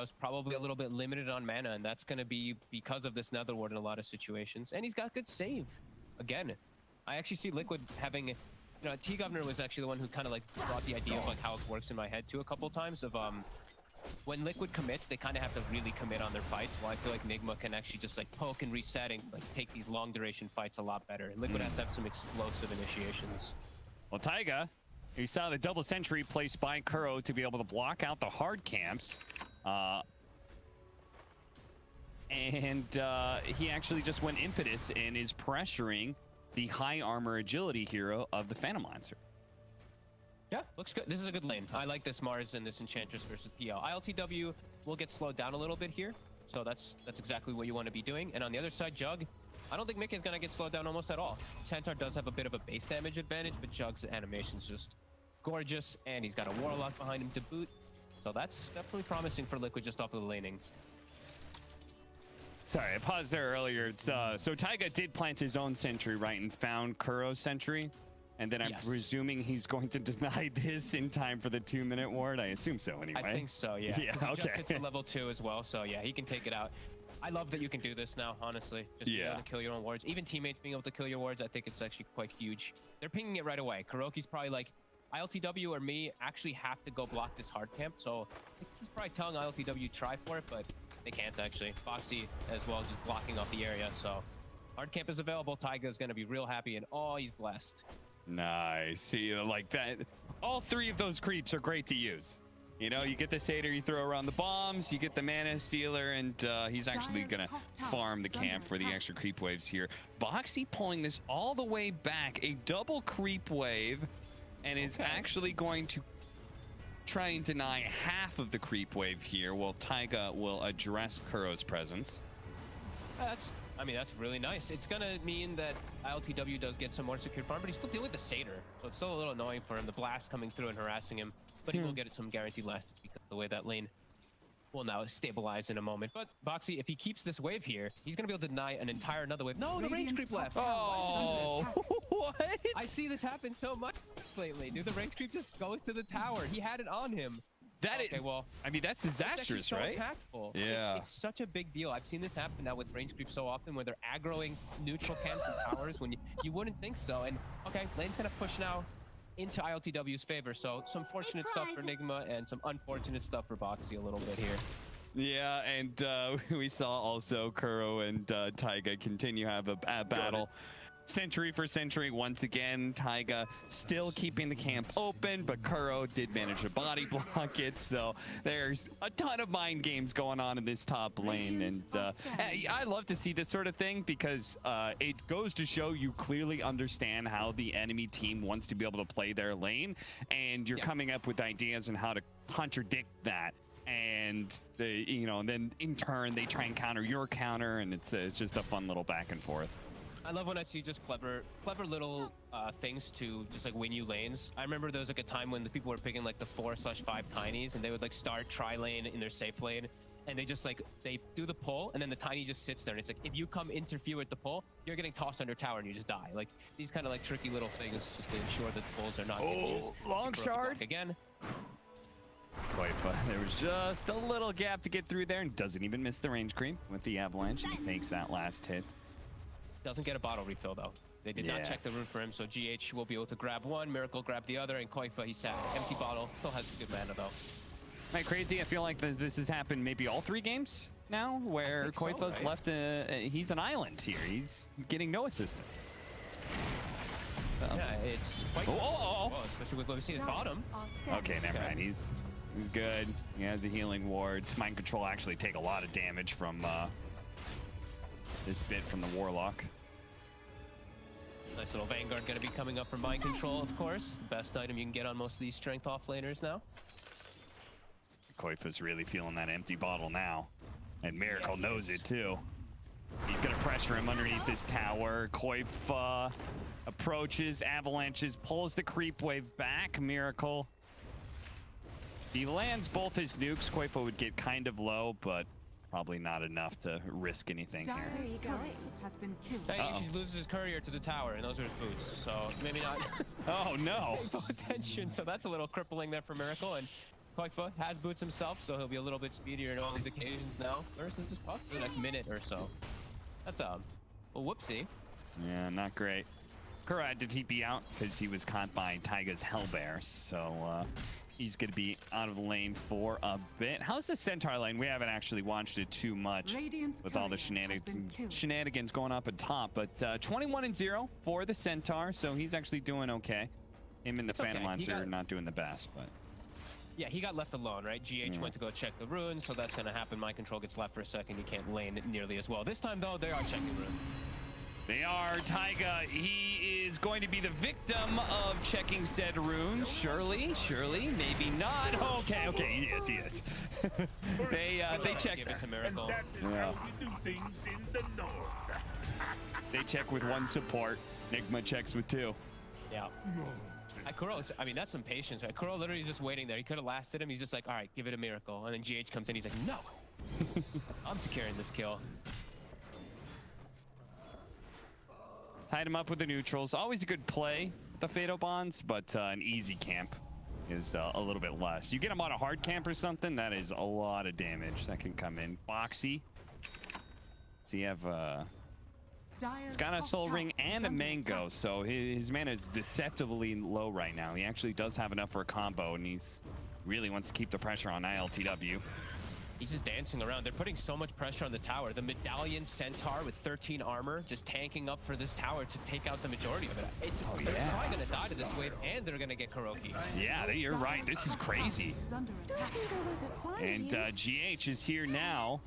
was probably a little bit limited on mana, and that's going to be because of this Nether Ward in a lot of situations. And he's got good save. Again, I actually see Liquid having, T-Governor was actually the one who kind of like brought the idea of like how it works in my head too a couple times of when Liquid commits, they kind of have to really commit on their fights. While I feel like Nigma can actually just like poke and reset and like take these long duration fights a lot better. And Liquid has to have some explosive initiations. Well, Taiga, you saw the double sentry placed by Kuro to be able to block out the hard camps. And he actually just went impetus and is pressuring the high armor agility hero of the Phantom Lancer. Yeah, looks good. This is a good lane. I like this Mars and this Enchantress versus PL. iLTW will get slowed down a little bit here. So that's exactly what you want to be doing. And on the other side, Jug, I don't think miCKe is going to get slowed down almost at all. Centaur does have a bit of a base damage advantage, but Jug's animation's just gorgeous. And he's got a Warlock behind him to boot. So that's definitely promising for Liquid just off of the lanings. Sorry, I paused there earlier. So Taiga did plant his own sentry, right, and found Kuro's sentry. And then I'm presuming he's going to deny this in time for the 2-minute ward. I assume so, anyway. I think so, yeah. Yeah, okay. He just hits the level 2 as well, so yeah, he can take it out. I love that you can do this now, honestly. Just being able to kill your own wards. Even teammates being able to kill your wards, I think it's actually quite huge. They're pinging it right away. KuroKy's probably like, iLTW or me actually have to go block this hard camp, so he's probably telling iLTW try for it, but they can't actually. Boxi as well, just blocking off the area, so hard camp is available. Taiga is going to be real happy, and oh, he's blessed. Nice. See, like that. All 3 of those creeps are great to use. You know, you get the Satyr, you throw around the bombs, you get the Mana Stealer, and he's actually going to farm the camp for the extra creep waves here. Boxi pulling this all the way back, a double creep wave, and is actually going to try and deny half of the creep wave here, while Taiga will address Kuro's presence. I mean, that's really nice. It's going to mean that iLTW does get some more secure farm, but he's still dealing with the Satyr. So it's still a little annoying for him. The blast coming through and harassing him. But he will get some guaranteed last because of the way that lane will now stabilize in a moment. But Boxi, if he keeps this wave here, he's going to be able to deny an entire another wave. No, the range creep left. Oh, what? I see this happen so much lately. Dude, the range creep just goes to the tower. He had it on him. Okay, well, I mean, that's disastrous, so right? Impactful. Yeah. It's such a big deal. I've seen this happen now with range creep so often where they're aggroing neutral camps and towers when you wouldn't think so. And okay, lane's gonna push now into iLTW's favor. So some fortunate stuff for Nigma and some unfortunate stuff for Boxi a little bit here. Yeah, and we saw also Kuro and Taiga continue to have a battle. Sentry for sentry once again. Taiga still keeping the camp open, but Kuro did manage to body block it. So there's a ton of mind games going on in this top lane. And I love to see this sort of thing because it goes to show you clearly understand how the enemy team wants to be able to play their lane. And you're coming up with ideas on how to contradict that. And they, and then in turn they try and counter your counter, and it's just a fun little back and forth. I love when I see just clever little things to just like win you lanes. I remember there was like a time when the people were picking like the 4/5 tinies, and they would like start tri lane in their safe lane, and they just like they do the pull, and then the tiny just sits there, and it's like if you come interfere with the pull, you're getting tossed under tower and you just die. Like these kind of like tricky little things just to ensure that the pulls are not getting used. Long shard again. Quite fun. There was just a little gap to get through there, and doesn't even miss the range creep with the avalanche. He takes that last hit. Doesn't get a bottle refill though. They did not check the rune for him, so GH will be able to grab one, Miracle grab the other, and qojqva, he's sad. Empty bottle, still has good mana though. Am I crazy? I feel like this has happened maybe all 3 games now, where qojqva's left. He's an island here. He's getting no assistance. Yeah, it's quite well, especially with what we see his bottom. Okay, never mind. He's good. He has a healing ward. Mind control actually take a lot of damage from this bit from the Warlock. Nice little Vanguard going to be coming up for mind control, of course. The best item you can get on most of these strength offlaners now. qojqva's really feeling that empty bottle now. And Miracle knows it too. He's going to pressure him underneath this tower. qojqva approaches, avalanches, pulls the creep wave back. Miracle. He lands both his nukes. qojqva would get kind of low, but probably not enough to risk anything here. Has been killed. He loses his courier to the tower, and those are his boots. So maybe not. Oh no! Pay attention. So that's a little crippling there for Miracle. And qojqva has boots himself, so he'll be a little bit speedier in all these occasions now. Versus this puck for the next minute or so. That's a whoopsie. Yeah, not great. Kuro had to TP out because he was caught by Taiga's Hellbear, so he's going to be out of the lane for a bit. How's the Centaur lane? We haven't actually watched it too much with all the shenanigans going up at top, but 21-0 for the Centaur, so he's actually doing okay. Him and the Phantom Lancer are not doing the best, but... Yeah, he got left alone, right? GH went to go check the runes, so that's going to happen. My control gets left for a second. He can't lane it nearly as well. This time, though, they are checking runes. They are. Taiga, he is going to be the victim of checking said runes. Surely, maybe not. Okay, he is. They check. Give it to Miracle. Yeah. They check with one support. Nigma checks with two. Yeah. Kuro, I mean, that's some patience, right? Kuro literally is just waiting there. He could have lasted him. He's just like, all right, give it a Miracle. And then GH comes in. He's like, no. I'm securing this kill. Tied him up with the neutrals. Always a good play, the Fatal Bonds, but an easy camp is a little bit less. You get him on a hard camp or something, that is a lot of damage that can come in. Boxi. So you have he's got a Soul Ring and a Mango, so his mana is deceptively low right now. He actually does have enough for a combo, and he's really wants to keep the pressure on iLTW. He's just dancing around. They're putting so much pressure on the tower. The Medallion Centaur with 13 armor just tanking up for this tower to take out the majority of it. They're probably going to die to this wave, and they're going to get KuroKy. Yeah, you're right. This is crazy. And GH is here now.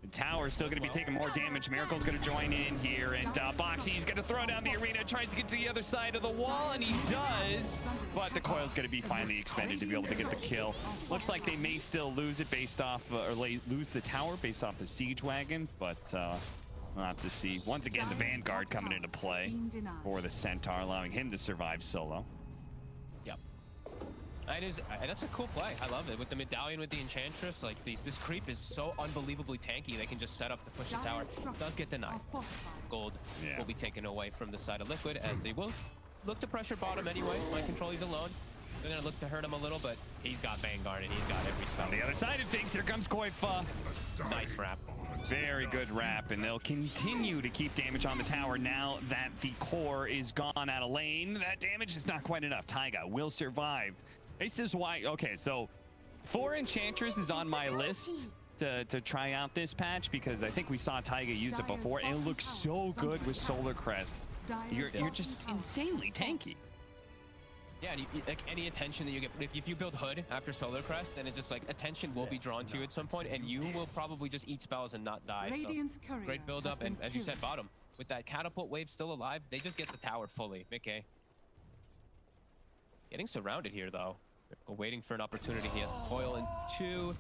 The tower's still going to be taking more damage. Miracle's going to join in here, and Boxi's going to throw down the arena, tries to get to the other side of the wall, and he does, but the coil's going to be finally expended to be able to get the kill. Looks like they may still lose it based off, or lose the tower based off the siege wagon, but we'll have to see. Once again, the Vanguard coming into play for the Centaur, allowing him to survive solo. That's a cool play. I love it. With the Medallion, with the Enchantress, like this creep is so unbelievably tanky. They can just set up to push the tower. Does get denied. Gold will be taken away from the side of Liquid, as they will look to pressure bottom anyway. My control, he's alone. They're gonna look to hurt him a little, but he's got Vanguard and he's got every spell. On the other side of things, here comes qojqva. Nice wrap. Very good wrap, and they'll continue to keep damage on the tower now that the core is gone out of lane. That damage is not quite enough. Taiga will survive. This is why, okay, so 4 Enchantress is on my list to try out this patch, because I think we saw Taiga use it before, and it looks so good with Solar Crest. You're just insanely tanky. Yeah, and like any attention that you get, if you build Hood after Solar Crest, then it's just like attention will be drawn to you at some point, and you will probably just eat spells and not die. So, great build up, and as you said, bottom. With that catapult wave still alive, they just get the tower fully. miCKe. Getting surrounded here, though. Waiting for an opportunity. He has coil in 2.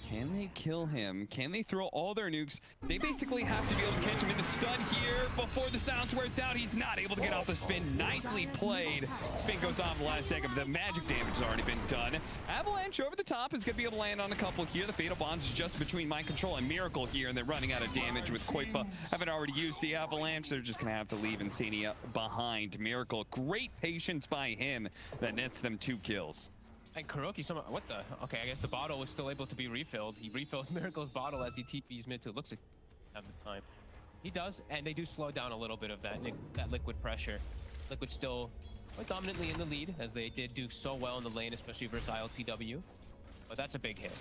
Can they kill him? Can they throw all their nukes? They basically have to be able to catch him in the stun here before the silence wears out. He's not able to get off the spin. Nicely played. Spin goes off the last second. The magic damage has already been done. Avalanche over the top is going to be able to land on a couple here. The Fatal Bonds is just between my control and Miracle here, and they're running out of damage with qojqva. Haven't already used the Avalanche. They're just going to have to leave iNSaNiA behind. Miracle, great patience by him that nets them 2 kills. And KuroKy, what the? Okay, I guess the bottle was still able to be refilled. He refills Miracle's bottle as he TPs mid to. Looks like have the time. He does, and they do slow down a little bit of that Liquid pressure. Liquid still quite dominantly in the lead, as they did do so well in the lane, especially versus iLTW. But that's a big hit.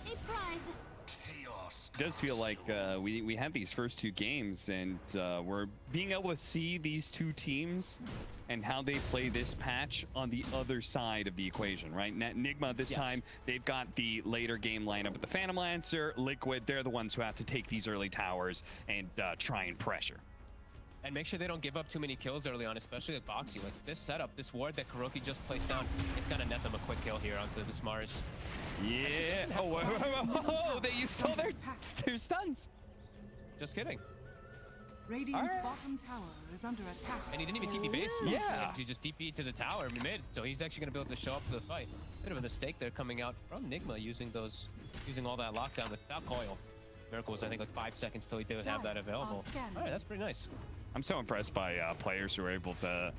A prize. It does feel like we had these first 2 games, and we're being able to see these 2 teams and how they play this patch on the other side of the equation, right? Nigma this time, they've got the later game lineup with the Phantom Lancer. Liquid, they're the ones who have to take these early towers and try and pressure. And make sure they don't give up too many kills early on, especially with Boxi. Like this setup, this ward that KuroKy just placed down, it's gonna net them a quick kill here onto this Mars. Yeah. Oh, they used all their stuns. Just kidding. Radiant's bottom tower is under attack. And he didn't even TP base. Yeah. He just TP'd to the tower mid, so he's actually gonna be able to show up to the fight. Bit of a mistake there coming out from Nigma using all that lockdown without coil. Miracle was, I think, like 5 seconds till he did have that available. All right, that's pretty nice. I'm so impressed by players who are able to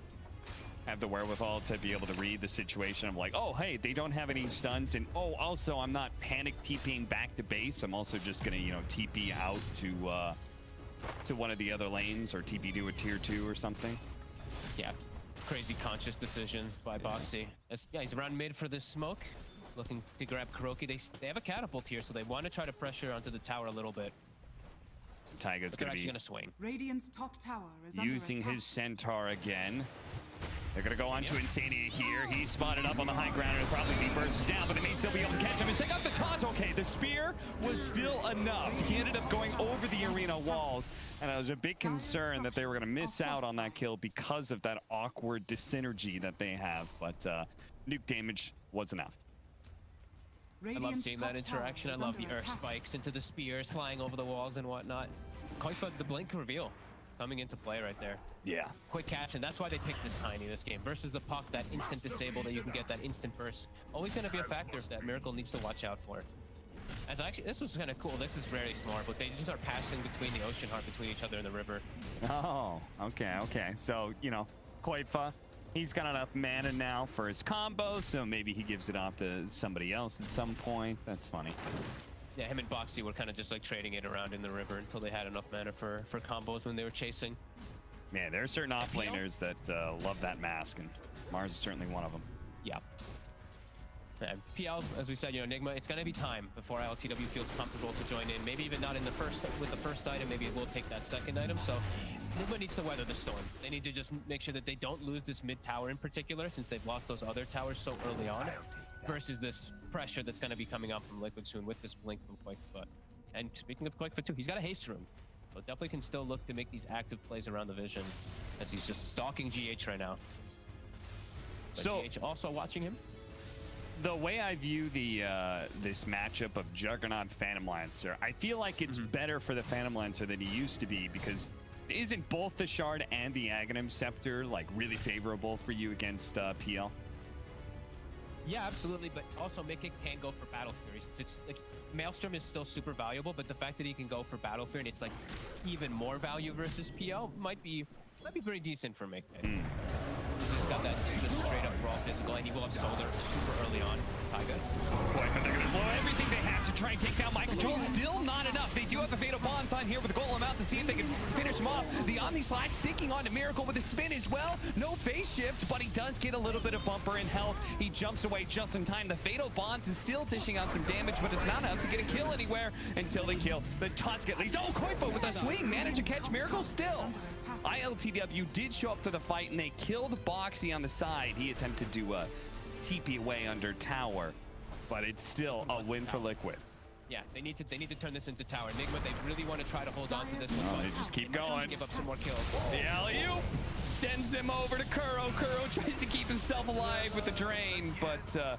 have the wherewithal to be able to read the situation. I'm like, oh, hey, they don't have any stuns. And oh, also, I'm not panic TPing back to base. I'm also just going to, you know, TP out to one of the other lanes or TP to a tier 2 or something. Yeah, crazy conscious decision by Boxi. Yeah, he's around mid for this smoke, looking to grab KuroKy. They have a catapult here, so they want to try to pressure onto the tower a little bit. Taiga's going to be swing. Radiant's top tower is using under attack. his centaur again. They're going to go on to iNSaNiA here. He's spotted up on the high ground and will probably be bursted down, but they may still be able to catch him as they got the toss. Okay, the spear was still enough. He ended up going over the arena walls, and I was a big concern that they were going to miss out on that kill because of that awkward dyssynergy that they have, but nuke damage was enough. I love seeing that interaction. I love the earth spikes into the spears flying over the walls and whatnot. KuroKy, the blink reveal coming into play right there. Yeah. Quick catch, and that's why they picked this Tiny this game versus the puck, that instant disable that you can get, that instant burst. Always going to be a factor that Miracle needs to watch out for. As actually, this was kind of cool. This is very smart, but they just are passing between the ocean heart between each other and the river. Oh, okay. So, you know, qojqva, he's got enough mana now for his combo, so maybe he gives it off to somebody else at some point. That's funny. Yeah, him and Boxi were kind of just like trading it around in the river until they had enough mana for combos when they were chasing. Man, there are certain offlaners that love that mask, and Mars is certainly one of them. Yeah. And PL, as we said, you know, Nigma, it's going to be time before iLTW feels comfortable to join in. Maybe even not in the first with the first item. Maybe it will take that second item. So Nigma needs to weather the storm. They need to just make sure that they don't lose this mid tower in particular, since they've lost those other towers so early on, versus this pressure that's going to be coming up from Liquid soon with this blink from qojqva. And speaking of qojqva too, he's got a haste room. So definitely can still look to make these active plays around the vision, as he's just stalking GH right now. But so GH also watching him. The way I view the this matchup of Juggernaut Phantom Lancer, I feel like it's better for the Phantom Lancer than he used to be, because isn't both the Shard and the Aghanim Scepter like really favorable for you against PL? Yeah, absolutely, but also miCKe can go for Battle Fury. It's like Maelstrom is still super valuable, but the fact that he can go for Battle Fury and it's like even more value versus PL might be pretty decent for miCKe. He's got that just straight up raw physical, and he will have Solder super early on. Taiga. Boy, but they're going to blow everything they have to try and take down miCKe. Still not enough. They do have the Fatal Bonds on here with a Golem out to see if they can finish him off. The Omni Slash sticking on to Miracle with a spin as well. No phase shift, but he does get a little bit of bumper in health. He jumps away just in time. The Fatal Bonds is still dishing out some damage, but it's not enough to get a kill anywhere until they kill the Tusk at least. Oh, qojqva with a swing. Managed to catch Miracle still. iLTW did show up to the fight, and they killed Boxi on the side. He attempted to TP away under tower, but it's still a win for Liquid. Yeah, they need to turn this into tower. Nigma, they really want to try to hold on to this one. Oh, they just keep going. Give up some more kills. The alley-oop sends him over to Kuro. Kuro tries to keep himself alive with the drain, but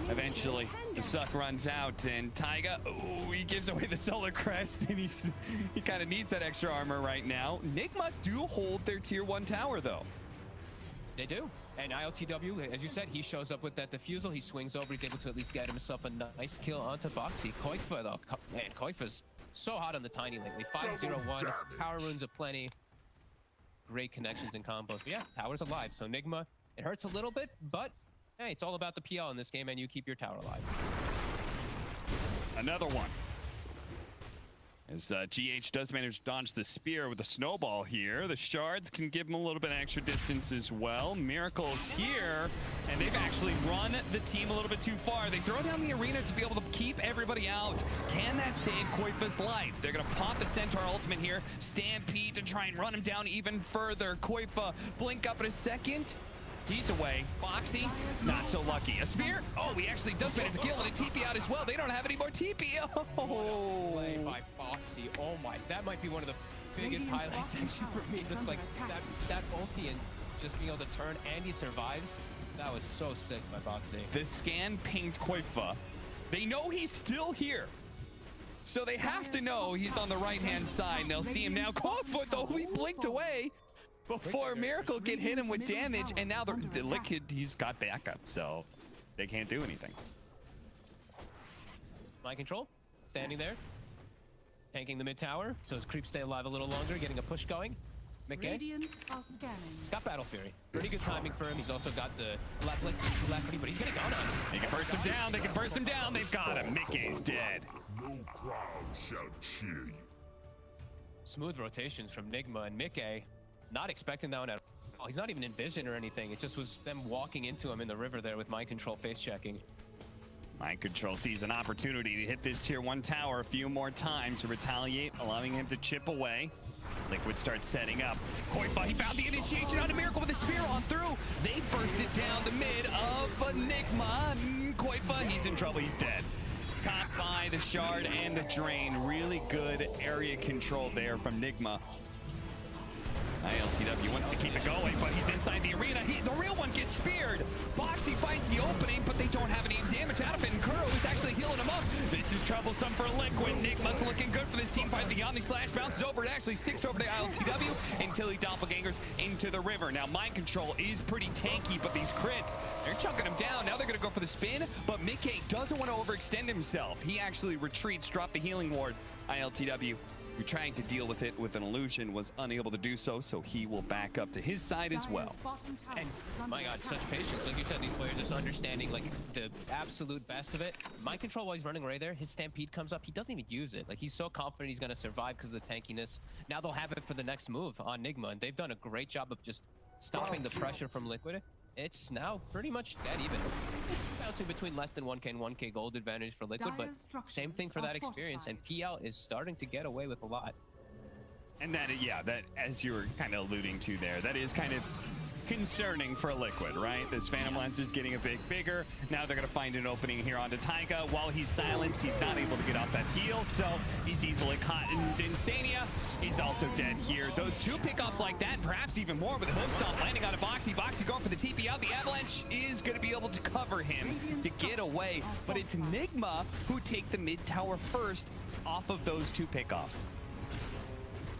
eventually the suck runs out, and Taiga, oh, he gives away the Solar Crest, and he kind of needs that extra armor right now. Nigma do hold their tier 1 tower, though. They do. And iLTW, as you said, he shows up with that defusal. He swings over. He's able to at least get himself a nice kill onto Boxi. qojqva, though. Man, qojqva's so hot on the Tiny lately. 5-0-1. Power runes aplenty. Great connections and combos. But yeah, tower's alive. So Nigma, it hurts a little bit, but hey, it's all about the PL in this game, and you keep your tower alive. Another one. As GH does manage to dodge the spear with the snowball here. The shards can give him a little bit of extra distance as well. Miracle's here, and they've actually run the team a little bit too far. They throw down the arena to be able to keep everybody out. Can that save qojqva's life? They're going to pop the Centaur ultimate here. Stampede to try and run him down even further. qojqva blink up in a second. He's away. Boxi, not so lucky. A spear? Oh, he actually does manage to kill, and a TP out as well. They don't have any more TP. Oh, play by Boxi. Oh my, that might be one of the biggest highlights actually for me. Just like that ulti and just being able to turn, and he survives. That was so sick by Boxi. The scan pinged qojqva. They know he's still here, so they have to know he's on the right-hand side. And they'll see him now. qojqva, though, he blinked away before Miracle can hit him with damage, and now the Liquid, he's got backup, so they can't do anything. Mind control, standing there, tanking the mid tower, so his creeps stay alive a little longer, getting a push going. miCKe. Radiant are scanning. He's got Battle Fury. Pretty good timing for him. He's also got the alacrity, but he's gonna go on. They can burst him down. They can burst him down. They've got him. miCKe's dead. No crowd shall cheer you. Smooth rotations from Nigma and miCKe. Not expecting that one at all. He's not even in vision or anything. It just was them walking into him in the river there with mind control face checking. Mind Control sees an opportunity to hit this tier 1 tower a few more times to retaliate, allowing him to chip away. Liquid starts setting up. qojqva, he found the initiation on a Miracle with a spear on through. They burst it down the mid of Nigma. qojqva, he's in trouble. He's dead. Caught by the shard and the drain. Really good area control there from Nigma. iLTW wants to keep it going, but he's inside the arena. The real one gets speared. Boxi finds the opening, but they don't have any damage out of it, and Kuro is actually healing him up. This is troublesome for Liquid. Nigma's looking good for this team fight. The Omni Slash bounces over. It actually sticks over the iLTW until he doppelgangers into the river. Now, Mind Control is pretty tanky, but these crits, they're chunking him down. Now they're going to go for the spin, but miCKe doesn't want to overextend himself. He actually retreats, drop the healing ward. iLTW, who trying to deal with it with an illusion, was unable to do so, so he will back up to his side as well. And my god, such patience. Like you said, these players just understanding like the absolute best of it. Mind control while he's running away there, his stampede comes up, he doesn't even use it. Like he's so confident he's gonna survive because of the tankiness. Now they'll have it for the next move on Nigma, and they've done a great job of just stopping the pressure from Liquid. It's now pretty much dead even. It's bouncing between less than 1K and 1K gold advantage for Liquid, but same thing for that experience, and PL is starting to get away with a lot. And that, yeah, that, as you were kind of alluding to there, that is kind of concerning for Liquid, right? This Phantom Lance is getting a bit bigger. Now they're going to find an opening here onto Taiga. While he's silenced, he's not able to get off that heal, so he's easily caught in iNSaNiA. He's also dead here. Those two pickoffs like that, perhaps even more, with the hook stomp landing on a Boxi. Boxi going for the TP out. The Avalanche is going to be able to cover him to get away, but it's Nigma who take the mid tower first off of those two pickoffs.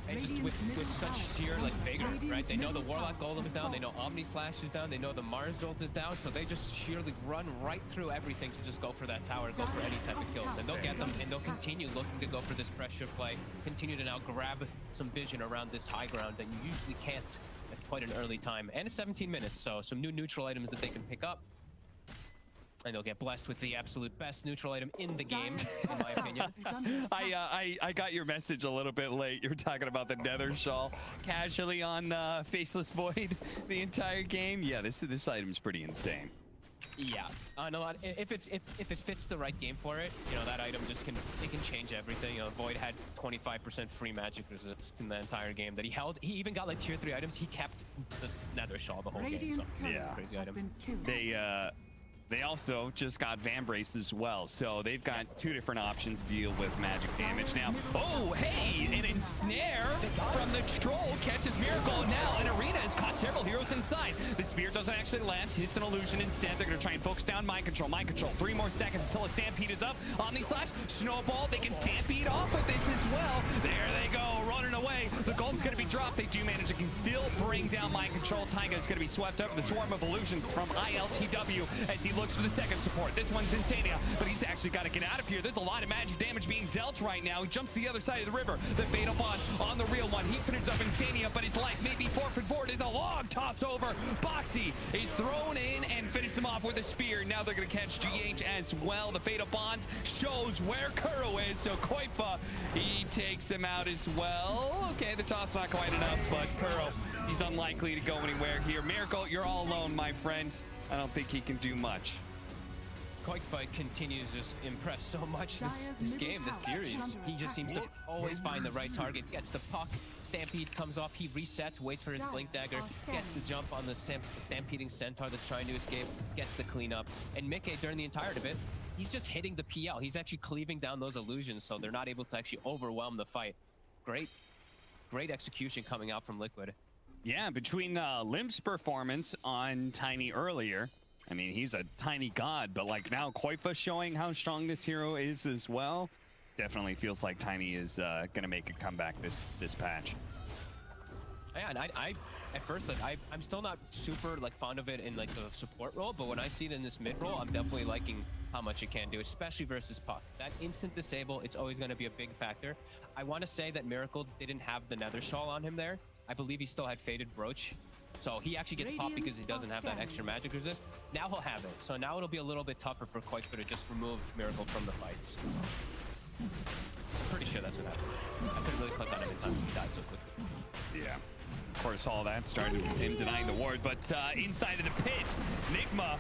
And just with such sheer like vigor, right? They know the Warlock Golem is down, they know Omni Slash is down, they know the Mars ult is down, so they just sheerly run right through everything to just go for that tower, go for any type of kills, and they'll get them, and they'll continue looking to go for this pressure play, continue to now grab some vision around this high ground that you usually can't at quite an early time. And it's 17 minutes, so some new neutral items that they can pick up. And they'll get blessed with the absolute best neutral item in the game, in my opinion. I got your message a little bit late. You were talking about the Nether Shawl casually on Faceless Void the entire game. Yeah, this item's pretty insane. Yeah, no, if it fits the right game for it, you know, that item just can change everything. You know, Void had 25% free magic resist in the entire game that he held. He even got like tier 3 items. He kept the Nether Shawl the whole game. So, yeah, crazy item. They also just got Vambrace as well, so they've got two different options to deal with magic damage now. Oh, hey, an ensnare from the troll catches Miracle. Now an arena has caught several heroes inside. The spear doesn't actually land, hits an illusion instead. They're going to try and focus down Mind Control. Mind Control, 3 more seconds until a stampede is up. Omni Slash, Snowball, they can stampede off of this as well. There they go, running away. The golden's going to be dropped. They do manage to still bring down Mind Control. Taiga is going to be swept up. The swarm of illusions from iLTW as he looks for the second support. This one's iNSaNiA, but he's actually got to get out of here. There's a lot of magic damage being dealt right now. He jumps to the other side of the river. The Fatal Bond on the real one. He finishes up iNSaNiA, but his life may be forfeit. Is a long toss over. Boxi is thrown in and finishes him off with a spear. Now they're going to catch GH as well. The Fatal Bond shows where Kuro is, so qojqva, he takes him out as well. Okay, the toss not quite enough, but Kuro, he's unlikely to go anywhere here. Miracle, you're all alone, my friend. I don't think he can do much. qojqva continues to just impress so much this game, this series. He just seems to always find the right target, gets the puck, Stampede comes off, he resets, waits for his Blink Dagger, gets the jump on the stampeding Centaur that's trying to escape, gets the cleanup. And miCKe, during the entirety of it, he's just hitting the PL. He's actually cleaving down those illusions, so they're not able to actually overwhelm the fight. Great execution coming out from Liquid. Yeah, between Limp's performance on Tiny earlier, I mean, he's a tiny god, but like now qojqva showing how strong this hero is as well. Definitely feels like Tiny is gonna make a comeback this patch. Yeah, and I at first, like, I'm still not super like fond of it in like the support role, but when I see it in this mid role, I'm definitely liking how much it can do, especially versus Puck. That instant disable, it's always going to be a big factor. I want to say that Miracle didn't have the Nether Shawl on him there, I believe he still had Faded Brooch. So he actually gets popped because he doesn't have that extra magic resist. Now he'll have it. So now it'll be a little bit tougher for qojqva to just remove Miracle from the fights. I'm pretty sure that's what happened. I couldn't really click on him in time. He died so quickly. Yeah. Of course, all that started with him denying the ward, but inside of the pit, Nigma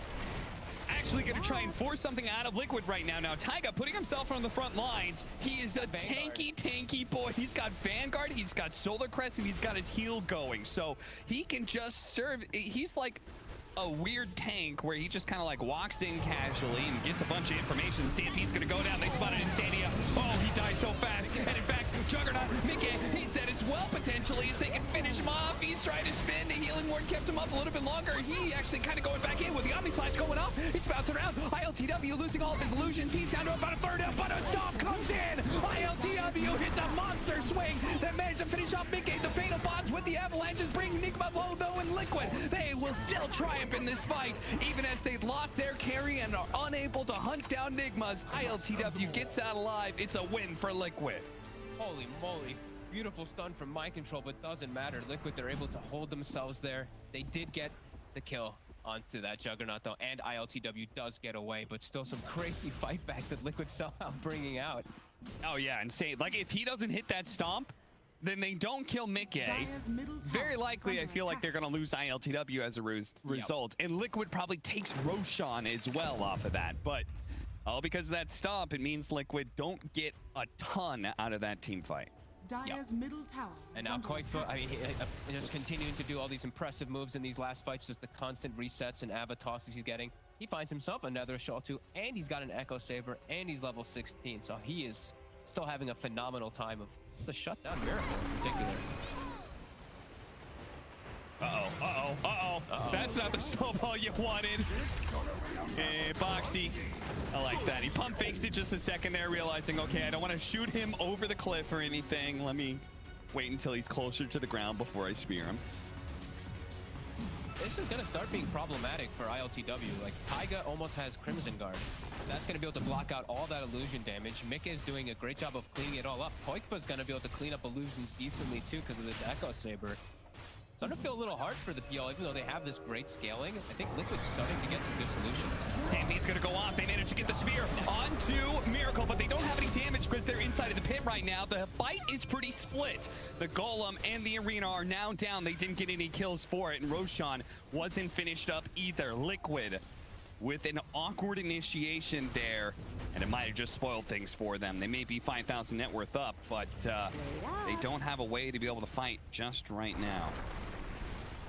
actually going to try and force something out of Liquid right now. Now, Taiga putting himself on the front lines. He is a tanky boy. He's got Vanguard, he's got Solar Crest, and he's got his heal going. So he can just serve. He's like a weird tank where he just kind of like walks in casually and gets a bunch of information. Stampede's going to go down. They spotted iNSaNiA. Oh, he died so fast. And in fact, Juggernaut, miCKe, he said as well potentially as they can finish him off. He's trying to spin. The healing ward kept him up a little bit longer. He actually kind of going back in with the Omni Slash going up. It's bouncing around. iLTW losing all of his illusions. He's down to about a third out, but a stomp comes in. iLTW hits a monster swing that managed to finish off miCKe. The Fatal Bonds with the Avalanches bring Nigma low though in Liquid. They will still triumph in this fight, even as they've lost their carry and are unable to hunt down Nigmas. iLTW gets out alive. It's a win for Liquid. Holy moly. Beautiful stun from mind control, but doesn't matter. Liquid, they're able to hold themselves there. They did get the kill onto that Juggernaut though, and iLTW does get away, but still some crazy fight back that Liquid somehow bringing out. Oh yeah, insane. Like if he doesn't hit that stomp, then they don't kill miCKe. Very likely, I feel like they're going to lose iLTW as a result. And Liquid probably takes Roshan as well off of that. But all because of that stomp, it means Liquid don't get a ton out of that team fight. Dire's middle tower. And now qojqva, I mean, just continuing to do all these impressive moves in these last fights, just the constant resets and Ava tosses he's getting. He finds himself another Shaw 2, and he's got an Echo Saber, and he's level 16. So he is still having a phenomenal time of the shutdown Miracle in particular. That's not the snowball you wanted. Hey, Boxi. I like that. He pump fakes it just a second there, realizing, okay, I don't want to shoot him over the cliff or anything. Let me wait until he's closer to the ground before I spear him. This is going to start being problematic for iLTW. Like, Taiga almost has Crimson Guard. That's going to be able to block out all that illusion damage. miCKe is doing a great job of cleaning it all up. qojqva is going to be able to clean up illusions decently, too, because of this Echo Saber. Starting to feel a little hard for the PL, even though they have this great scaling. I think Liquid's starting to get some good solutions. Stampede's going to go off. They managed to get the spear onto Miracle, but they don't have any damage because they're inside of the pit right now. The fight is pretty split. The Golem and the Arena are now down. They didn't get any kills for it, and Roshan wasn't finished up either. Liquid with an awkward initiation there, and it might have just spoiled things for them. They may be 5,000 net worth up, but they don't have a way to be able to fight just right now.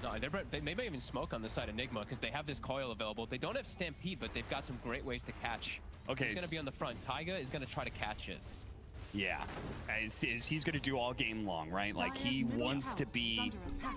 No, they may even smoke on the side of Nigma because they have this coil available. They don't have Stampede, but they've got some great ways to catch. Okay, he's going to be on the front. Taiga is going to try to catch it. Yeah, he's going to do all game long, right? Like, he wants to be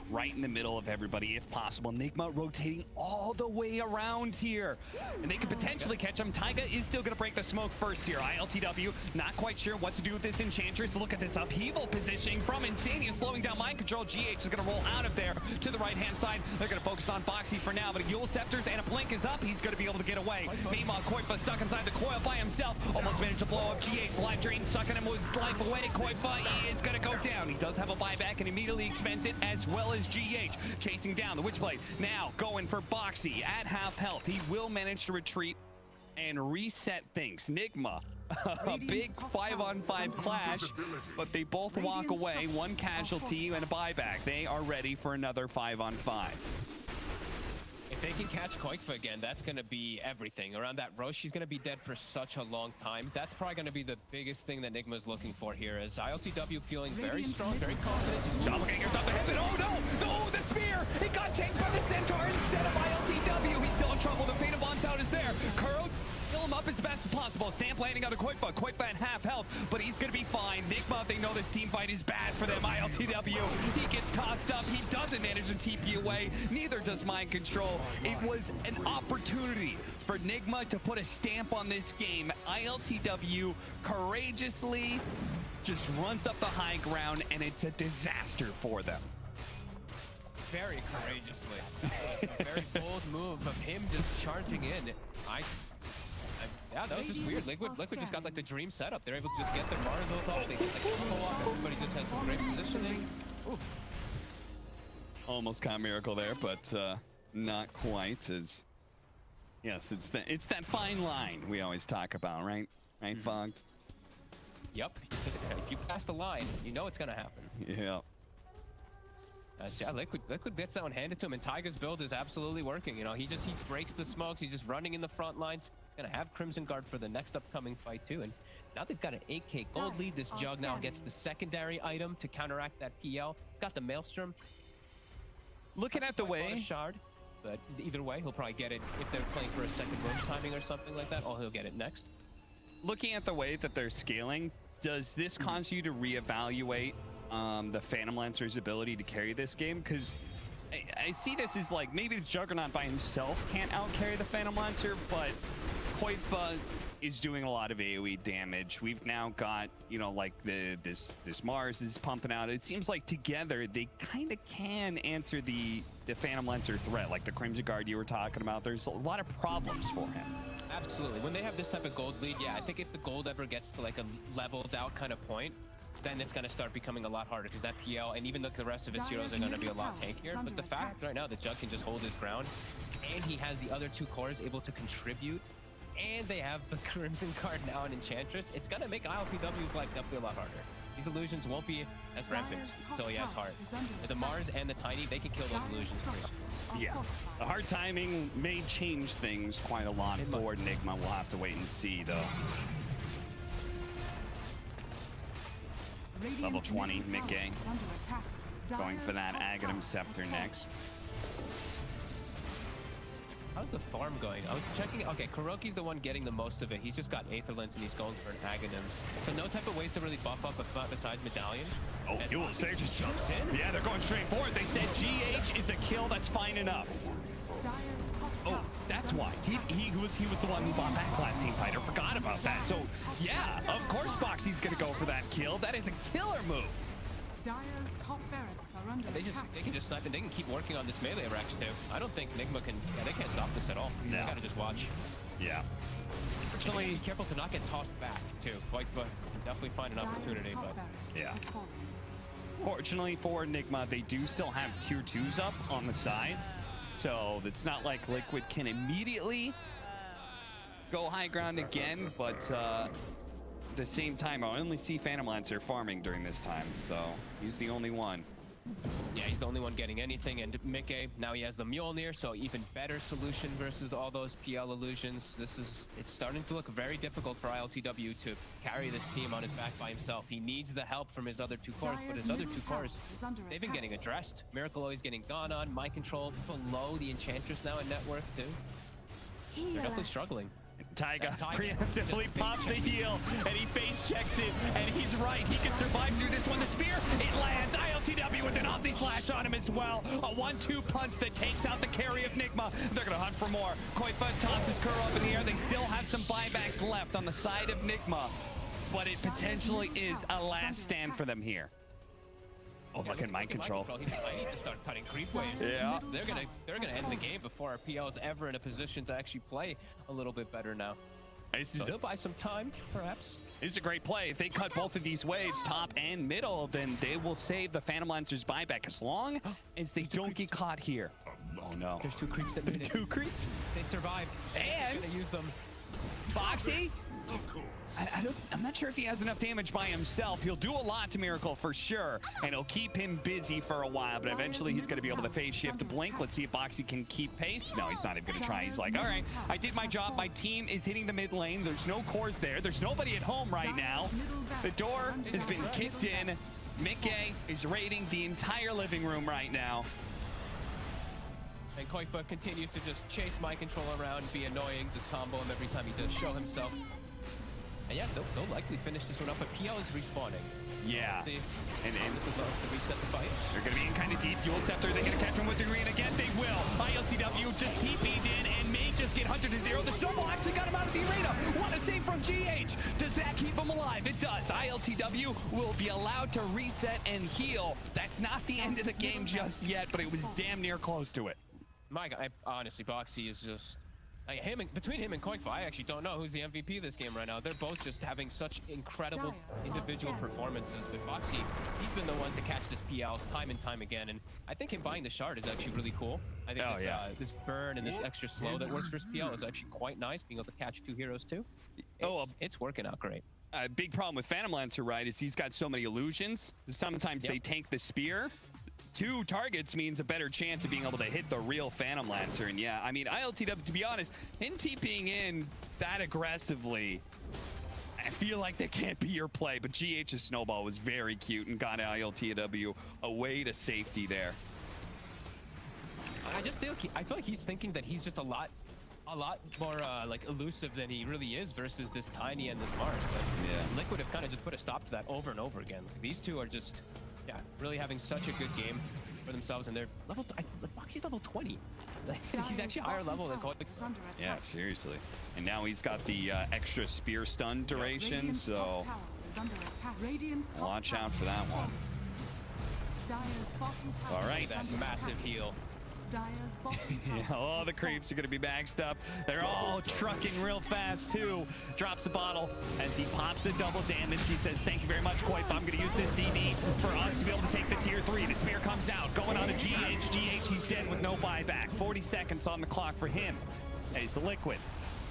right in the middle of everybody if possible. Nigma rotating all the way around here, and they could potentially catch him. Taiga is still going to break the smoke first here. iLTW not quite sure what to do with this Enchantress. Look at this upheaval positioning from iNSaNiA, slowing down mind control. GH is going to roll out of there to the right-hand side. They're going to focus on Boxi for now, but a Yule Scepters and a Blink is up. He's going to be able to get away. Meanwhile, qojqva stuck inside the coil by himself. Almost managed to blow up GH. Life Drain sucking him with his life away. qojqva is going to go down. He does have a buyback and immediately expends it, as well as GH. Chasing down the Witchblade. Now going for Boxi at half health. He will manage to retreat and reset things. Nigma, a big 5-on-5 clash, but they both walk away. One casualty and a buyback. They are ready for another 5-on-5. If they can catch qojqva again, that's going to be everything. Around that Roche, she's going to be dead for such a long time. That's probably going to be the biggest thing that Nigma's looking for here, is iLTW feeling very strong, very confident. Just Doppelgangers up ahead. Oh no! Oh, the spear! It got tanked by the Centaur instead of iLTW. He's still in trouble. The Fate of Bonds out is there. Kuro, fill him up as best as possible. Stamp landing on the qojqva. qojqva at half health, but he's going to be fine. Nigma, they know this team fight is bad for them. iLTW, he gets tossed up. He doesn't manage to TP away. Neither does mind control. It was an opportunity for Nigma to put a stamp on this game. iLTW courageously just runs up the high ground, and it's a disaster for them. very courageously. A very bold move of him just charging in. Yeah, that was just weird. Liquid just got like the dream setup. They're able to just get their Mars ult off. They get the combo off. Everybody just has some great positioning. Oof. Almost caught Miracle there, but not quite. As yes, it's that fine line we always talk about, right? Right, Fogged? Yep. If you pass the line, you know it's gonna happen. Yeah. Yeah, Liquid gets that one handed to him, and Taiga's build is absolutely working. You know, he breaks the smokes. He's just running in the front lines. He's gonna have Crimson Guard for the next upcoming fight too. And now they've got an 8K gold lead. This Jug now gets the secondary item to counteract that PL. He's got the Maelstrom. Looking at the way, Shard, but either way, he'll probably get it if they're playing for a second roach timing or something like that. Or he'll get it next. Looking at the way that they're scaling, does this cause you to reevaluate the Phantom Lancer's ability to carry this game? Because I see this as like maybe the Juggernaut by himself can't outcarry the Phantom Lancer, but qojqva is doing a lot of AoE damage. We've now got, you know, like this Mars is pumping out. It seems like together they kind of can answer the Phantom Lancer threat, like the Crimson Guard you were talking about. There's a lot of problems for him. Absolutely. When they have this type of gold lead, yeah, I think if the gold ever gets to like a leveled out kind of point, then it's going to start becoming a lot harder because that PL and even the rest of his heroes are going to be a lot tankier. But the fact right now that Jug can just hold his ground and he has the other two cores able to contribute and they have the Crimson Guard now and Enchantress, it's going to make iLTW's life definitely a lot harder. These illusions won't be as rampant until he has heart. The Mars and the Tiny, they can kill those illusions first. Yeah, the hard timing may change things quite a lot for Nigma. We'll have to wait and see, though. Level 20, miCKe. Going for that Aghanim Scepter next. How's the farm going? I was checking. Okay, KuroKy's the one getting the most of it. He's just got Aetherlands and he's going for an Aghanims. So no type of ways to really buff up besides Medallion. Oh, they just jumps in. Yeah, they're going straight forward. They said GH is a kill. That's fine enough. Oh, that's why. He was the one who bought that class team fighter. Forgot about that. So yeah, of course Boxy's gonna go for that kill. That is a killer move. Dire's top barracks are under They can just snipe and they can keep working on this melee Rex too. I don't think Nigma can. Yeah, they can't stop this at all. No. They gotta just watch. Yeah. Fortunately, be careful to not get tossed back too. qojqva can definitely find an opportunity, but yeah. Fortunately for Nigma, they do still have tier 2s up on the sides, so it's not like Liquid can immediately go high ground again, but at the same time, I only see Phantom Lancer farming during this time, so he's the only one. Yeah, he's the only one getting anything, and miCKe, now he has the Mjolnir, so even better solution versus all those PL illusions. It's starting to look very difficult for iLTW to carry this team on his back by himself. He needs the help from his other two cores, but his other two cores, they've been getting addressed. Miracle always getting gone on, mind control below the Enchantress now in network too. They're definitely struggling. Taiga preemptively pops the heal, and he face checks it, and he's right. He can survive through this one. The spear, it lands. iLTW with an Omni Slash on him as well. A 1-2 punch that takes out the carry of Nigma. They're going to hunt for more. qojqva tosses Kuro up in the air. They still have some buybacks left on the side of Nigma, but it potentially is a last stand for them here. Oh, look at mind control. He need to start cutting creep waves. Yeah. They're gonna end the game before our PL is ever in a position to actually play a little bit better now. So they'll buy some time, perhaps. It's a great play. If they cut both of these waves, top and middle, then they will save the Phantom Lancer's buyback as long as they don't get caught here. Oh no. There's two creeps that made it. Two creeps. They survived. And they used them. Boxi? I'm not sure if he has enough damage by himself. He'll do a lot to Miracle for sure, and it'll keep him busy for a while, but eventually he's going to be able to phase shift to Blink. Let's see if Boxi can keep pace. No, he's not even going to try. He's like, all right, I did my job. My team is hitting the mid lane. There's no cores there. There's nobody at home right now. The door has been kicked in. miCKe is raiding the entire living room right now. And qojqva continues to just chase mind control around, be annoying, just combo him every time he does show himself. And yeah, they'll likely finish this one up, but PL is respawning. Yeah. Let's see. And this is to reset the fight. They're going to be in kind of deep. Fuel Scepter, they're going to catch him with the green again. They will. iLTW just TP'd in and may just get 100-0. The snowball actually got him out of the arena. What a save from GH. Does that keep him alive? It does. iLTW will be allowed to reset and heal. That's not the end of the game just yet, but it was damn near close to it. My God, honestly, Boxi is just... Between him and qojqva, I actually don't know who's the MVP of this game right now. They're both just having such incredible individual performances. But Boxi, he's been the one to catch this PL time and time again. And I think him buying the shard is actually really cool. I think this burn and this extra slow that works for his PL is actually quite nice, being able to catch 2 heroes too. It's working out great. A big problem with Phantom Lancer, right, is he's got so many illusions. Sometimes they tank the spear. 2 targets means a better chance of being able to hit the real Phantom Lancer. And yeah, I mean, iLTW, to be honest, him TPing in that aggressively, I feel like that can't be your play. But GH's snowball was very cute and got iLTW away to safety there. I feel like he's thinking that he's just a lot more like elusive than he really is versus this Tiny and this Mars. But Liquid have kind of just put a stop to that over and over again. Like, these two are just really having such a good game for themselves, and they're level. Boxi's level 20. He's actually higher level than qojqva. Yeah, seriously. And now he's got the extra spear stun duration, so watch out for that one. All right, that massive heal. Oh, the creeps are going to be maxed up. They're all trucking real fast, too. Drops the bottle as he pops the double damage. He says, thank you very much, qojqva. I'm going to use this DD for us to be able to take the tier 3. The spear comes out, going on to GH. GH, he's dead with no buyback. 40 seconds on the clock for him. As the Liquid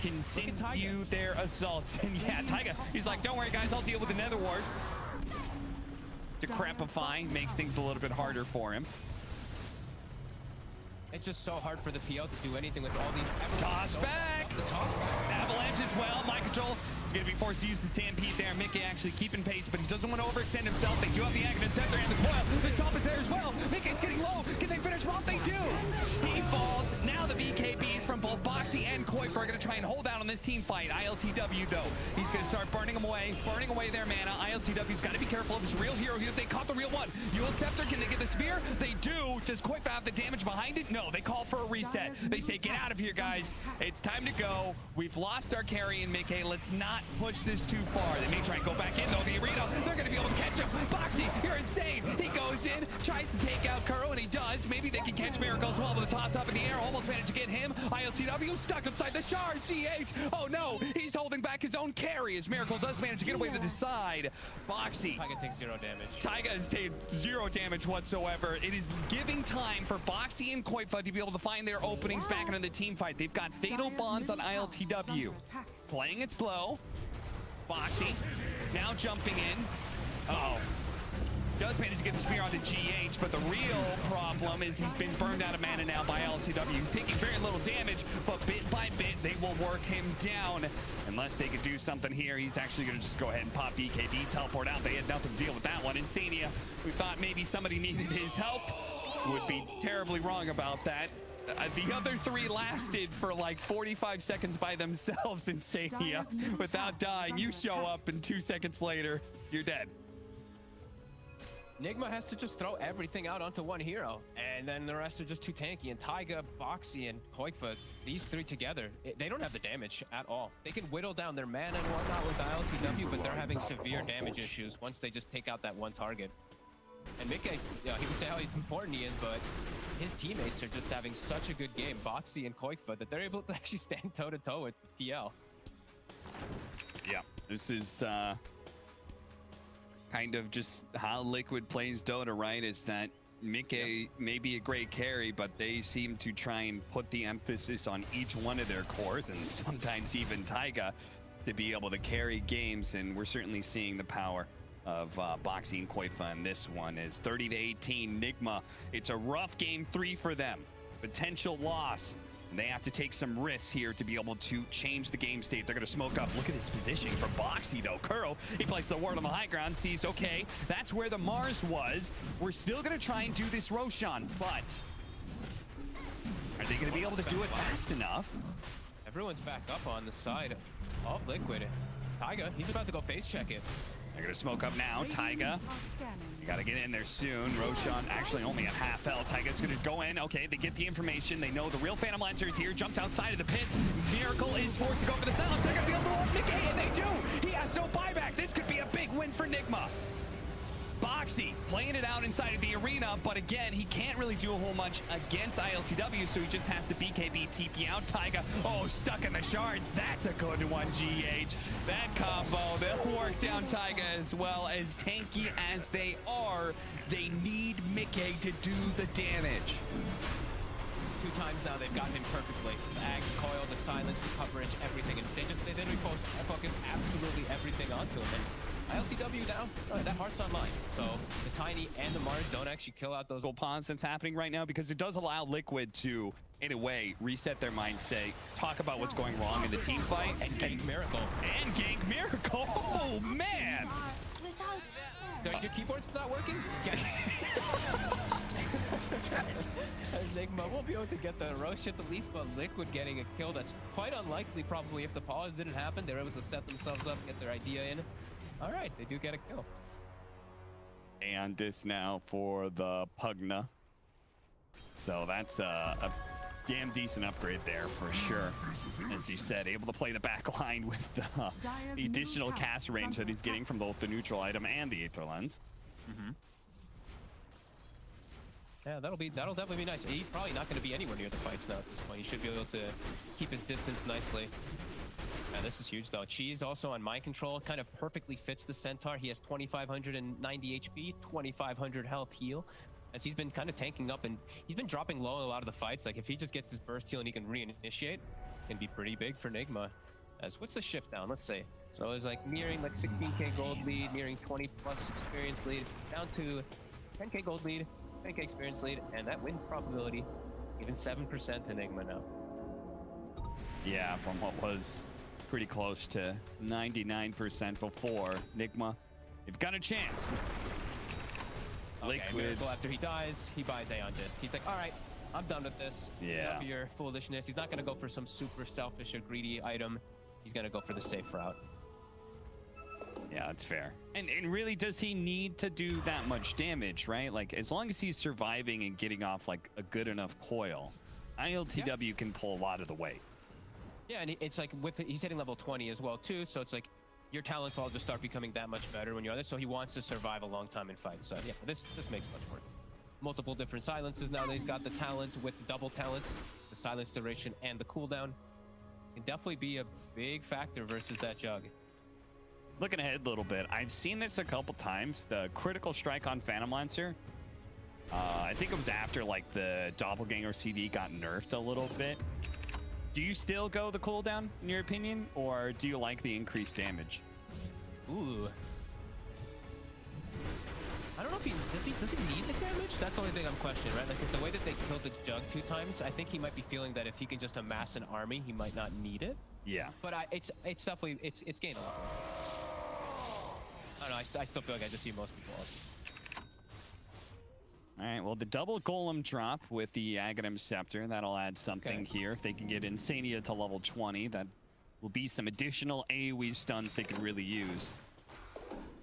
continue their assaults. And yeah, Taiga, he's like, don't worry, guys, I'll deal with the Nether Ward. Decrepifying makes things a little bit harder for him. It's just so hard for the PL to do anything with all these. Toss back! The toss back. Avalanche as well. miCKe is going to be forced to use the Stampede there. miCKe actually keeping pace, but he doesn't want to overextend himself. They do have the Aghanim Scepter and the coil. The top is there as well. miCKe's getting low. Can they finish him off? They do. He falls. Now the BKBs from both Boxi and qojqva are going to try and hold out on this team fight. iLTW, though, he's going to start burning away their mana. iLTW's got to be careful of his real hero here. They caught the real one. Eul Scepter, can they get the spear? They do. Does qojqva have the damage behind it? No, they call for a reset. They say, get out of here, guys. It's time to go. We've lost our carry in miCKe. Let's not push this too far. They may try and go back in, though. The arena, they're going to be able to catch him. Boxi, you're insane. He goes in, tries to take out Kuro, and he does. Maybe they can catch Miracle as well with a toss up in the air. Almost managed to get him. iLTW stuck inside the shard. GH, oh no, he's holding back his own carry as Miracle does manage to get away to the side. Boxi. Taiga takes 0 damage. Taiga has taken 0 damage whatsoever. It is giving time for Boxi and qojqva to be able to find their openings back into the team fight. They've got fatal bonds on iLTW. Playing it slow. Boxi now jumping in. Uh-oh. Does manage to get the spear onto GH, but the real problem is he's been burned out of mana now by iLTW. He's taking very little damage, but bit by bit, they will work him down. Unless they could do something here, he's actually going to just go ahead and pop BKB, teleport out. They had nothing to deal with that one. iNSaNiA, who thought maybe somebody needed his help, would be terribly wrong about that. The other 3 lasted for like 45 seconds by themselves. iNSaNiA, without dying. You show up and 2 seconds later, you're dead. Nigma has to just throw everything out onto one hero, and then the rest are just too tanky. And Taiga, Boxi, and qojqva, these 3 together, they don't have the damage at all. They can whittle down their mana and whatnot with iLTW, but they're having severe damage issues once they just take out that one target. And miCKe, he can say how important he is, but his teammates are just having such a good game, Boxi and qojqva, that they're able to actually stand toe-to-toe with PL. Yeah, this is kind of just how Liquid plays Dota, right? Is that miCKe may be a great carry, but they seem to try and put the emphasis on each one of their cores, and sometimes even Taiga, to be able to carry games. And we're certainly seeing the power of Boxi and qojqva in this one. Is 30-18 Nigma. It's a rough game 3 for them. Potential loss. They have to take some risks here to be able to change the game state. They're going to smoke up. Look at his positioning from Boxi, though. Kuro, he places the ward on the high ground, sees, okay, that's where the Mars was. We're still going to try and do this Roshan, but are they going to be able to do it fast enough? Everyone's back up on the side of Liquid. Taiga, he's about to go face check it. They're going to smoke up now. Taiga, you got to get in there soon. Roshan actually only at half health. Taiga's going to go in. Okay, they get the information. They know the real Phantom Lancer is here. Jumps outside of the pit. Miracle is forced to go for the silence. They're going to be able to hold miCKe, and they do. He has no buyback. This could be a big win for Nigma. Boxi playing it out inside of the arena, but again, he can't really do a whole much against iLTW, so he just has to BKB TP out. Taiga, oh, stuck in the shards. That's a good one, GH. That combo, they'll work down Taiga as well. As tanky as they are, they need miCKe to do the damage. 2 times now they've gotten him perfectly. The Ags, coil, the silence, the coverage, everything. And they then focus absolutely everything onto him. And iLTW down, that heart's online. So the Tiny and the Mars don't actually kill out those Pawns that's happening right now, because it does allow Liquid to, in a way, reset their mind state, talk about what's going wrong in the team fight, and gank Miracle. And gank Miracle. Oh, man. Your keyboard's not working? Nigma won't be able to get the Roche at the least, but Liquid getting a kill that's quite unlikely probably. If the pause didn't happen, they were able to set themselves up, get their idea in. All right, they do get a kill. And this now for the Pugna. So that's a damn decent upgrade there for sure. As you said, able to play the back line with the additional cast range that he's getting from both the neutral item and the Aether Lens. Yeah, that'll definitely be nice. He's probably not going to be anywhere near the fights now at this point. He should be able to keep his distance nicely. Yeah, this is huge though. Cheese also on mind control kind of perfectly fits the Centaur. He has 2,590 HP, 2,500 health heal. As he's been kind of tanking up, and he's been dropping low in a lot of the fights. Like if he just gets his burst heal and he can reinitiate, it can be pretty big for Nigma. As what's the shift down? Let's see. So it's like nearing like 16k gold lead, nearing 20 plus experience lead, down to 10k gold lead, 10k experience lead, and that win probability even 7% to Nigma now. Yeah, from what was pretty close to 99% before. Nigma, you've got a chance. Okay, Miracle, after he dies, he buys Aeon Disc. He's like, all right, I'm done with this. Yeah. Enough of your foolishness. He's not going to go for some super selfish or greedy item. He's going to go for the safe route. Yeah, that's fair. And really, does he need to do that much damage, right? Like, as long as he's surviving and getting off, like, a good enough coil, iLTW can pull a lot of the weight. Yeah, and it's like, he's hitting level 20 as well, too, so it's like, your talents all just start becoming that much better when you're there. So he wants to survive a long time in fights. So yeah, this makes much more. Multiple different silences now that he's got the talent with double talent, the silence duration and the cooldown. Can definitely be a big factor versus that Jug. Looking ahead a little bit, I've seen this a couple times. The critical strike on Phantom Lancer. I think it was after like the Doppelganger CD got nerfed a little bit. Do you still go the cooldown, in your opinion, or do you like the increased damage? Ooh. I don't know if does he need the damage? That's the only thing I'm questioning, right? Like, the way that they killed the Jug 2 times, I think he might be feeling that if he can just amass an army, he might not need it. Yeah. But it's definitely, it's gained a lot. I don't know, I still feel like I just see most people. All right, well, the double golem drop with the Aghanim Scepter, that'll add something here. If they can get iNSaNiA to level 20, that will be some additional AoE stuns they can really use.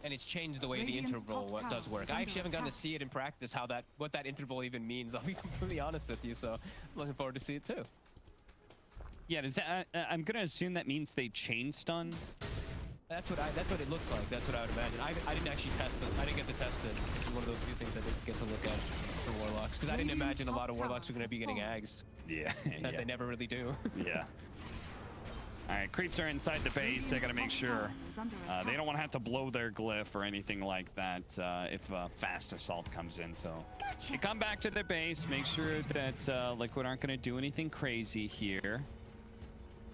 And it's changed the way the interval does work. I actually haven't gotten to see it in practice, what that interval even means. I'll be completely honest with you, so I'm looking forward to see it too. Yeah, does that, I'm gonna assume that means they chain stun. That's what it looks like. That's what I would imagine. I didn't actually test it. I didn't get to test it. It's one of those few things I didn't get to look at for Warlocks, because I didn't imagine a lot of Warlocks are going to be getting Ags. Yeah. As they never really do. Yeah. All right, creeps are inside the base. They got to make sure they don't want to have to blow their glyph or anything like that if fast assault comes in. So they come back to their base, make sure that Liquid aren't going to do anything crazy here.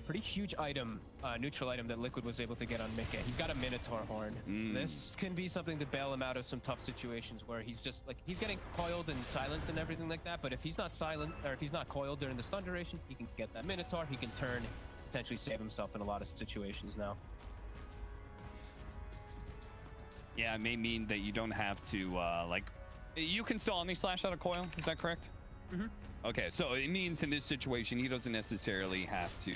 Pretty huge item, neutral item that Liquid was able to get on miCKe. He's got a Minotaur horn. This can be something to bail him out of some tough situations where he's just like, he's getting coiled and silenced and everything like that. But if he's not silent, or if he's not coiled during the stun duration, he can get that Minotaur. He can turn, potentially save himself in a lot of situations now. Yeah, it may mean that you don't have to like, you can still omni-slash out of coil. Is that correct? Mm-hmm. Okay, so it means in this situation he doesn't necessarily have to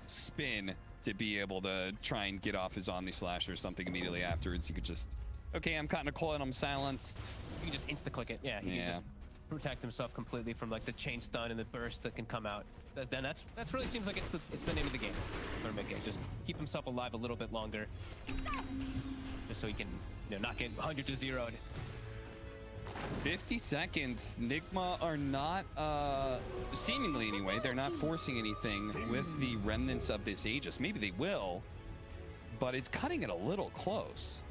spin to be able to try and get off his omni-slash or something immediately afterwards. He could just, okay, I'm caught in a coil and I'm silenced. You can just insta-click it. Yeah, he can just protect himself completely from like the chain stun and the burst that can come out. Then that's really seems like it's the name of the game for miCKe. Just keep himself alive a little bit longer. just so he can, not get 100 to 0'd. 50 seconds. Nigma are not, seemingly anyway, they're not forcing anything with the remnants of this Aegis. Maybe they will, but it's cutting it a little close.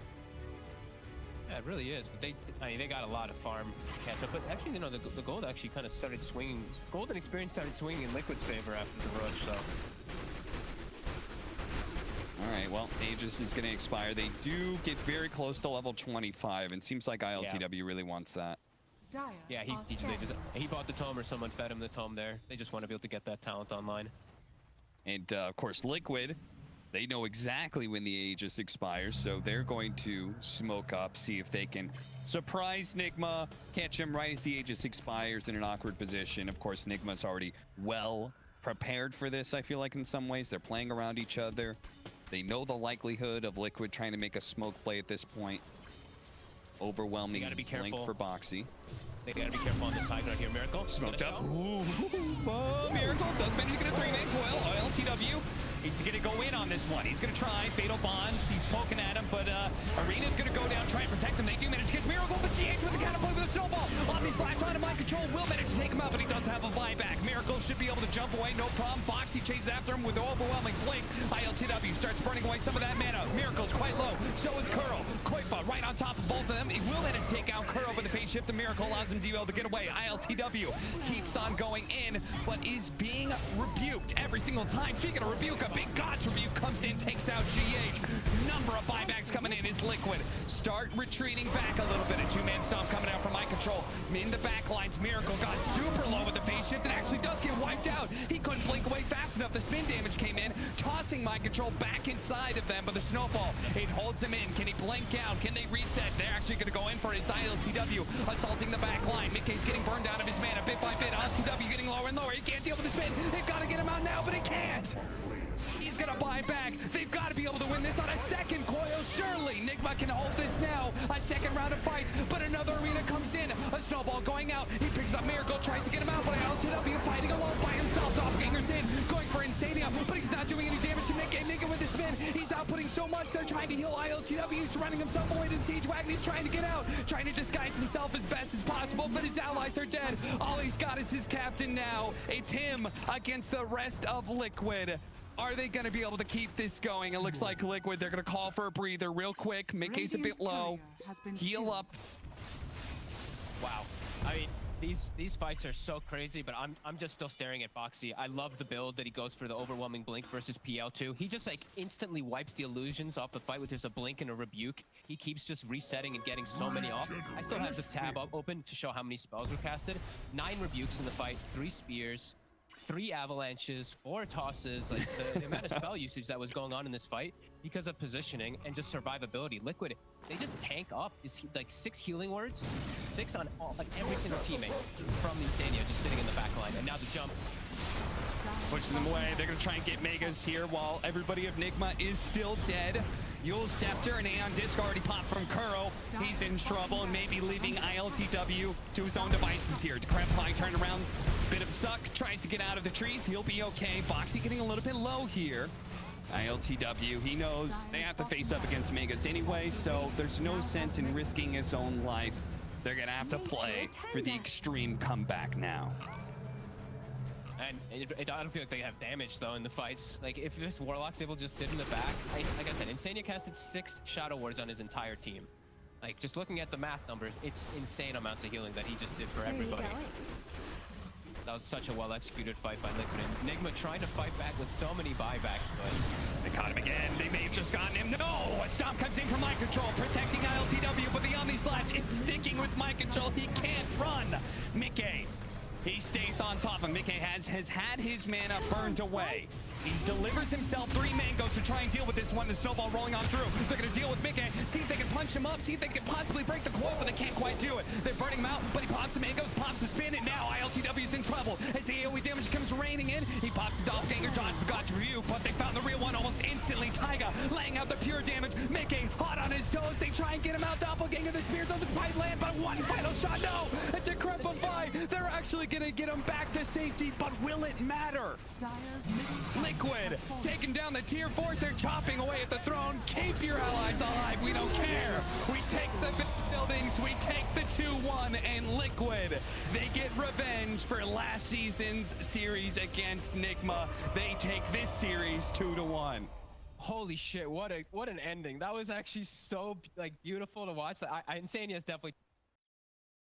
Yeah, it really is. But they got a lot of farm to catch up. But actually, the gold actually kind of started swinging. Gold and experience started swinging in Liquid's favor after the rush. So. All right, well, Aegis is going to expire. They do get very close to level 25, and seems like iLTW really wants that. Yeah, he bought the tome, or someone fed him the tome there. They just want to be able to get that talent online. And of course, Liquid, they know exactly when the Aegis expires, so they're going to smoke up, see if they can surprise Nigma, catch him right as the Aegis expires in an awkward position. Of course, Nigma's already well prepared for this, I feel like, in some ways. They're playing around each other. They know the likelihood of Liquid trying to make a smoke play at this point. Overwhelming blink for Boxi. They gotta be careful on this high ground here. Mirakle smoked up. Mirakle does manage to get a 3-man coil. iLTW, he's gonna go in on this one. He's gonna try fatal bonds. He's poking at him, but Arena's gonna go down, try and protect him. They do manage to get Mirakle, but GH with the counterplay with a snowball. Omni slash on mind control will manage to take him out, but he does have a buyback. Mirakle should be able to jump away, no problem. Boxi chases after him with the overwhelming blink. iLTW starts burning away some of that mana. Mirakle's quite low. So is qojqva right on top of both of them. He will manage to take out Kuro, but the phase shift to Mirakle allows him to be able to get away. iLTW keeps on going in, but is being rebuked every single time. Speaking of rebuke, a big God's rebuke comes in, takes out GH. Number of buybacks coming in is Liquid. Start retreating back a little bit. A two-man stomp coming out from iControl. In the back lines, Mirakle got super low with the phase shift and actually does get wiped out. He couldn't blink away fast enough. The spin damage came in, tossing miCKe back inside of them, but the snowball, it holds him in. Can he blink out? Can they reset? They're actually going to go in for his iLTW, assaulting the back line. miCKe's getting burned out of his mana bit by bit. iLTW getting lower and lower. He can't deal with the spin. They've got to get him out now, but he can't. He's gonna buy back. They've got to be able to win this on a second coil. Surely Nigma can hold this now. A second round of fights, but another arena comes in. A snowball going out. He picks up Mirakle, tries to get him out, but iLTW fighting alone by himself. Doppelganger's in, going for iNSaNiA, but he's not doing any damage to miCKe. miCKe with the spin. He's outputting so much. They're trying to heal iLTW. He's running himself away to Siege Wagon. He's trying to get out, trying to disguise himself as best as possible, but his allies are dead. All he's got is his captain now. It's him against the rest of Liquid. Are they going to be able to keep this going? It looks like Liquid, they're going to call for a breather real quick. miCKe's a bit low. Heal up. Wow. I mean, these fights are so crazy, but I'm just still staring at Boxi. I love the build that he goes for the overwhelming blink versus PL2. He just like instantly wipes the illusions off the fight with just a blink and a rebuke. He keeps just resetting and getting so many off. I still have the tab up open to show how many spells were casted. 9 rebukes in the fight, 3 spears, 3 avalanches, 4 tosses. Like the amount of spell usage that was going on in this fight because of positioning and just survivability. Liquid, they just tank up like 6 healing words, 6 on like every single teammate from iNSaNiA just sitting in the back line. And now the jump pushing them away. They're going to try and get Megas here while everybody of Nigma is still dead. Yule Scepter and Aeon Disc already popped from Kuro. He's in trouble and maybe leaving iLTW to his own devices here. qojqva turn around, bit of suck, tries to get out of the trees. He'll be okay. Boxi getting a little bit low here. iLTW, he knows they have to face up against Megas anyway, so there's no sense in risking his own life. They're going to have to play for the extreme comeback now. And I don't feel like they have damage though in the fights. Like if this Warlock's able to just sit in the back, like I said, iNSaNiA casted 6 Shadow Wards on his entire team. Like just looking at the math numbers, it's insane amounts of healing that he just did for everybody. That was such a well-executed fight by Liquid. And Nigma trying to fight back with so many buybacks, but they caught him again. They may have just gotten him. No! A stomp comes in from iControl, protecting iLTW, but the Omni Slash is sticking with miCKe. He can't run. miCKe, he stays on top of him. miCKe has had his mana burned away. He delivers himself 3 mangoes to try and deal with this one. The snowball rolling on through. They're going to deal with miCKe. See if they can punch him up. See if they can possibly break the coil, but they can't quite do it. They're burning him out, but he pops the mangoes, pops the spin, and now iLTW is in trouble. As the AoE damage comes raining in, he pops the Doppelganger, dodge the God's Review, but they found the real one almost instantly. Taiga laying out the pure damage. miCKe hot on his toes. They try and get him out. Doppelganger, the spear doesn't quite land, but one final shot. No! It's a qojqva. They're actually gonna get them back to safety, but will it matter? Dire's middle tower Liquid has fallen. taking down the tier 4s. They're chopping away at the throne. Keep your allies alive. We don't care. We take the buildings. We take the 2-1, and Liquid, they get revenge for last season's series against Nigma. They take this series 2-1. Holy shit, what an ending. That was actually so like beautiful to watch. iNSaNiA is definitely